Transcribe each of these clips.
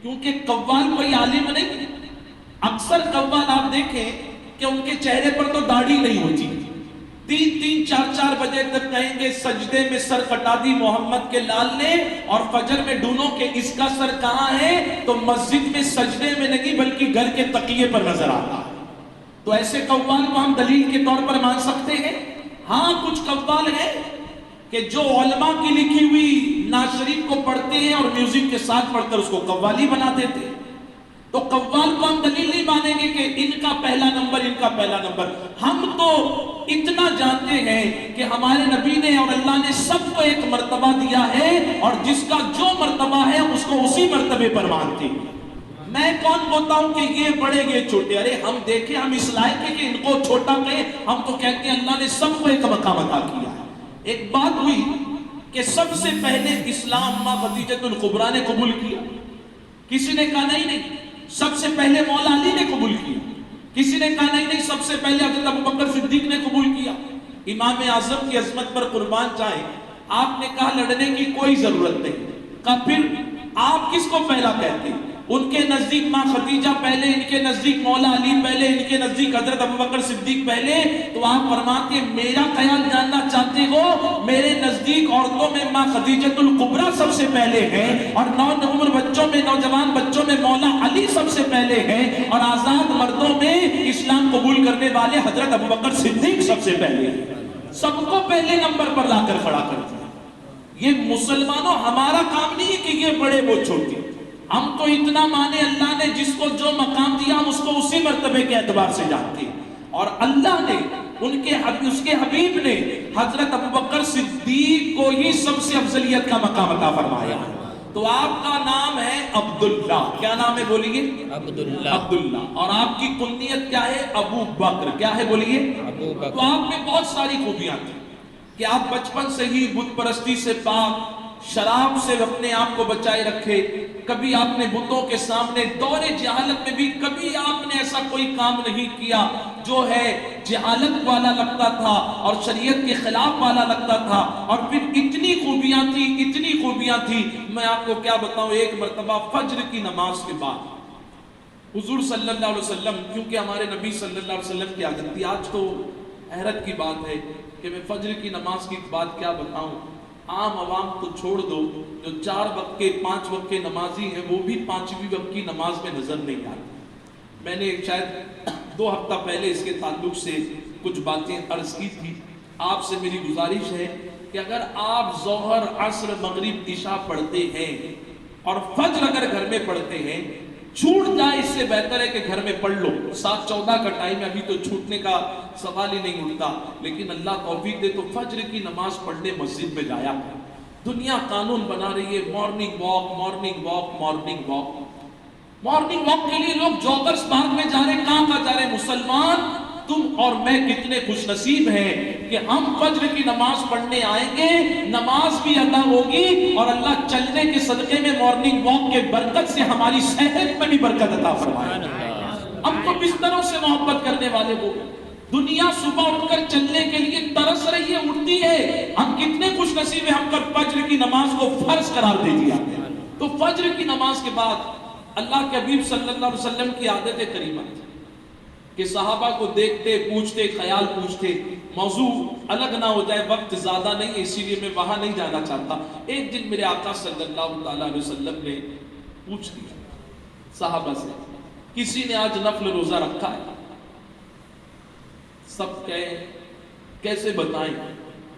کیونکہ قوال کوئی عالم نہیں. اکثر قوال آپ دیکھیں کہ ان کے چہرے پر تو داڑھی نہیں ہوتی, 3-3, 4-4 بجے تک کہیں گے سجدے میں سر کٹا دی محمد کے لال نے, اور فجر میں ڈھونڈو کہ اس کا سر کہاں ہے تو مسجد میں سجدے میں نہیں بلکہ گھر کے تکیے پر نظر آتا ہے. تو ایسے قوال کو ہم دلیل کے طور پر مان سکتے ہیں. ہاں کچھ قوال ہیں کہ جو علماء کی لکھی ہوئی نعت شریف کو پڑھتے ہیں اور میوزک کے ساتھ پڑھ کر اس کو قوالی بنا دیتے ہیں. تو قوال کو ہم دلیل نہیں مانیں گے کہ ان کا پہلا نمبر, ان کا پہلا نمبر. ہم تو اتنا جانتے ہیں کہ ہمارے نبی نے اور اللہ نے سب کو ایک مرتبہ دیا ہے, اور جس کا جو مرتبہ ہے اس کو اسی مرتبے پر مانتے ہیں. میں کون بولتا ہوں کہ یہ بڑے یہ چھوٹے, ارے ہم دیکھیں, ہم اس لائق ہیں کہ ان کو چھوٹا کہیں, ہم تو کہتے ہیں اللہ نے سب کو ایک مقام عطا کیا ہے. ایک بات ہوئی کہ سب سے پہلے اسلام ماں خدیجۃ الکبریٰ نے قبول کیا. کسی نے کہا نہیں, سب سے پہلے مولا علی نے قبول کیا. کسی نے کہا نہیں, سب سے پہلے حضرت ابوبکر صدیق نے قبول کیا. امام اعظم کی عظمت پر قربان جائیں, آپ نے کہا لڑنے کی کوئی ضرورت نہیں. کہا پھر آپ کس کو پہلا کہتے ہیں؟ ان کے نزدیک ماں خدیجہ پہلے, ان کے نزدیک مولا علی پہلے, ان کے نزدیک حضرت ابوبکر صدیق پہلے. تو آپ فرماتے ہیں میرا خیال جاننا چاہتے ہو, میرے نزدیک عورتوں میں ماں خدیجۃ الکبریٰ سب سے پہلے ہیں, اور نوجوان بچوں میں, نوجوان بچوں میں مولا علی سب سے پہلے ہیں, اور آزاد مردوں میں اسلام قبول کرنے والے حضرت ابوبکر صدیق سب سے پہلے ہیں. سب کو پہلے نمبر پر لا کر کھڑا کرتے ہیں. یہ مسلمانوں ہمارا کام نہیں ہے کہ یہ بڑے وہ چھوٹے, ہم تو اتنا مانے اللہ نے جس کو جو مقام دیا ہم اس کو اسی مرتبے کے اعتبار سے جانتے ہیں. اور اللہ نے اس کے حبیب نے حضرت ابوبکر صدیق کو ہی سب سے افضلیت کا مقام عطا فرمایا. تو آپ کا نام ہے عبداللہ. کیا نام ہے بولیے؟ عبداللہ. عبداللہ. اور آپ کی کنیت کیا ہے؟ ابو بکر. کیا ہے بولیے؟ ابو بکر. تو آپ میں بہت ساری خوبیاں تھیں کہ آپ بچپن سے ہی بت پرستی سے پاک, شراب سے اپنے آپ کو بچائے رکھے. کبھی آپ نے بتوں کے سامنے دور جہالت میں بھی کبھی آپ نے ایسا کوئی کام نہیں کیا جو ہے جہالت والا لگتا تھا اور شریعت کے خلاف والا لگتا تھا. اور پھر اتنی خوبیاں تھی, اتنی خوبیاں تھی, میں آپ کو کیا بتاؤں. ایک مرتبہ فجر کی نماز کے بعد حضور صلی اللہ علیہ وسلم, کیونکہ ہمارے نبی صلی اللہ علیہ وسلم کی عادت تھی, آج تو حیرت کی بات ہے کہ میں فجر کی نماز کی بات کیا بتاؤں. عام عوام کو چھوڑ دو, جو 4 وقت کے 5 وقت کے نمازی ہیں وہ بھی 5ویں وقت کی نماز میں نظر نہیں آتی. میں نے شاید 2 ہفتہ پہلے اس کے تعلق سے کچھ باتیں عرض کی تھی. آپ سے میری گزارش ہے کہ اگر آپ ظہر, عصر, مغرب, عشاء پڑھتے ہیں اور فجر اگر گھر میں پڑھتے ہیں, چھوٹ جائے اس سے بہتر ہے کہ گھر میں پڑھ لو. 7:14 کا ٹائم ہے, ابھی تو چھوٹنے کا سوال ہی نہیں اٹھتا, لیکن اللہ توفیق دے تو فجر کی نماز پڑھنے مسجد میں جایا. دنیا قانون بنا رہی ہے morning walk, morning walk, morning walk. Morning walk کے لیے لوگ جوگرز پارک میں جا رہے ہیں. کہاں جا رہے ہیں؟ مسلمان تم اور میں کتنے خوش نصیب ہیں کہ ہم فجر کی نماز پڑھنے آئیں گے, نماز بھی ادا ہوگی, اور اللہ چلنے کے صدقے میں مارننگ واک کے برکت سے ہماری صحت میں بھی برکت عطا فرمائے. ہم تو بستروں سے محبت کرنے والے ہو. دنیا صبح اٹھ کر چلنے کے لیے ترس رہی ہے, اٹھتی ہے. ہم کتنے خوش نصیب ہیں, ہم کل فجر کی نماز کو فرض قرار دے دیا. تو فجر کی نماز کے بعد اللہ کے حبیب صلی اللہ علیہ وسلم کی عادت کریمہ تھی کہ صحابہ کو دیکھتے, پوچھتے, خیال پوچھتے. موضوع الگ نہ ہو جائے, وقت زیادہ نہیں ہے, اسی لیے میں وہاں نہیں جانا چاہتا. ایک دن میرے آقا صلی اللہ علیہ وسلم نے پوچھ لیا صحابہ سے, کسی نے آج نفل روزہ رکھا ہے؟ سب کہیں کیسے بتائیں,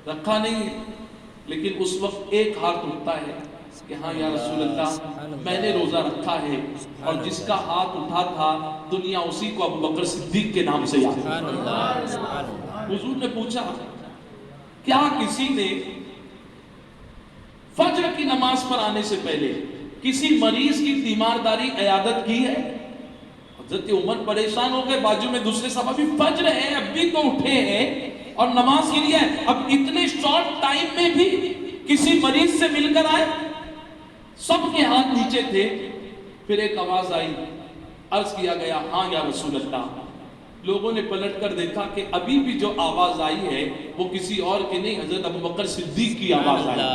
رکھا نہیں. لیکن اس وقت ایک ہاتھ اٹھتا ہے کہ ہاں یا رسول اللہ میں نے روزہ رکھا ہے, اور جس کا ہاتھ اٹھا تھا دنیا اسی کو ابوبکر صدیق کے نام سے یاد ہے. حضور نے پوچھا کیا کسی نے فجر کی نماز پر آنے سے پہلے کسی مریض کی تیمارداری عیادت کی ہے؟ حضرت عمر پریشان ہو گئے, بازو میں دوسرے صحابہ بھی فجر ہے, اب بھی تو اٹھے ہیں اور نماز کے لیے, اب اتنے شارٹ ٹائم میں بھی کسی مریض سے مل کر آئے. سب کے ہاتھ نیچے تھے. پھر ایک آواز آئی, عرض کیا گیا ہاں یا رسول اللہ. لوگوں نے پلٹ کر دیکھا کہ ابھی بھی جو آواز آئی ہے وہ کسی اور کی نہیں, حضرت ابوبکر صدیق کی آواز آئی.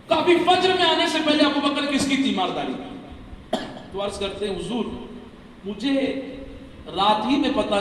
کبھی فجر میں آنے سے پہلے ابوبکر کس کی تھی تیمارداری تو عرض کرتے ہیں حضور مجھے رات ہی میں پتا